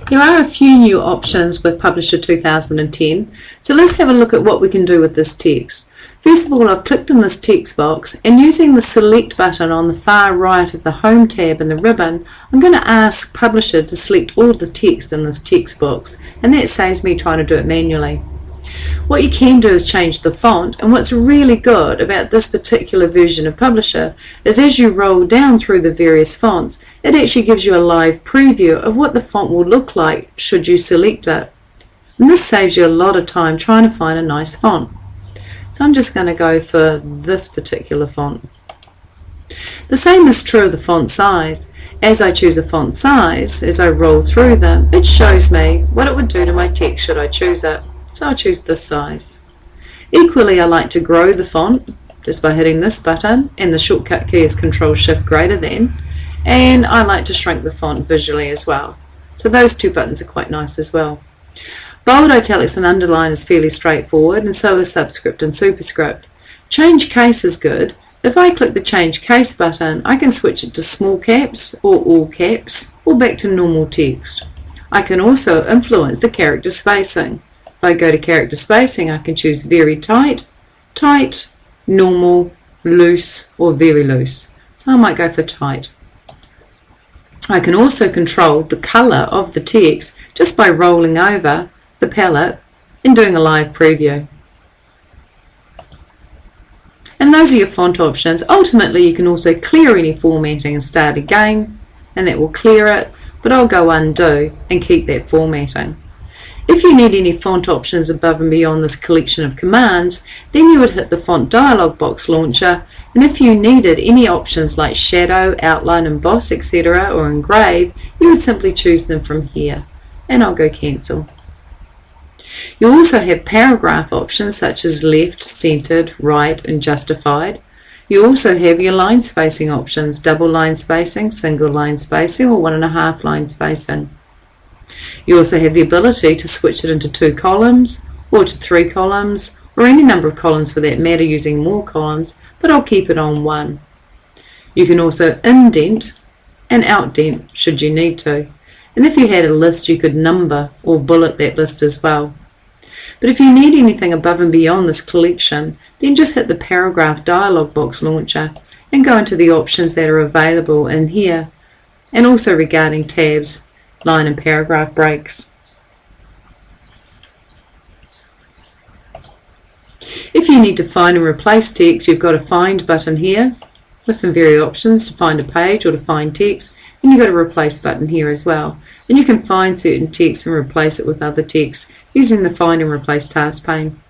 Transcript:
There are a few new options with Publisher 2010, so let's have a look at what we can do with this text. First of all, I've clicked in this text box, and using the select button on the far right of the Home tab in the ribbon, I'm going to ask Publisher to select all the text in this text box, and that saves me trying to do it manually. What you can do is change the font, and what's really good about this particular version of Publisher is as you roll down through the various fonts, it actually gives you a live preview of what the font will look like should you select it. And this saves you a lot of time trying to find a nice font. So I'm just going to go for this particular font. The same is true of the font size. As I choose a font size, as I roll through them, it shows me what it would do to my text should I choose it. So I'll choose this size. Equally, I like to grow the font just by hitting this button, and the shortcut key is Control-Shift-, and I like to shrink the font visually as well. So those two buttons are quite nice as well. Bold, italics and underline is fairly straightforward, and so is subscript and superscript. Change case is good. If I click the change case button, I can switch it to small caps or all caps, or back to normal text. I can also influence the character spacing. If I go to character spacing, I can choose very tight, tight, normal, loose, or very loose. So I might go for tight. I can also control the colour of the text just by rolling over the palette and doing a live preview. And those are your font options. Ultimately, you can also clear any formatting and start again, and that will clear it, but I'll go undo and keep that formatting. If you need any font options above and beyond this collection of commands, then you would hit the font dialog box launcher, and if you needed any options like shadow, outline, emboss, etc. or engrave, you would simply choose them from here, and I'll go cancel. You also have paragraph options such as left, centered, right, and justified. You also have your line spacing options, double line spacing, single line spacing, or 1.5 line spacing. You also have the ability to switch it into 2 columns or to 3 columns, or any number of columns for that matter using more columns, but I'll keep it on 1. You can also indent and outdent should you need to. And if you had a list, you could number or bullet that list as well. But if you need anything above and beyond this collection, then just hit the paragraph dialog box launcher and go into the options that are available in here, and also regarding tabs, line and paragraph breaks. If you need to find and replace text, you've got a find button here with some various options to find a page or to find text, and you've got a replace button here as well, and you can find certain text and replace it with other text using the find and replace task pane.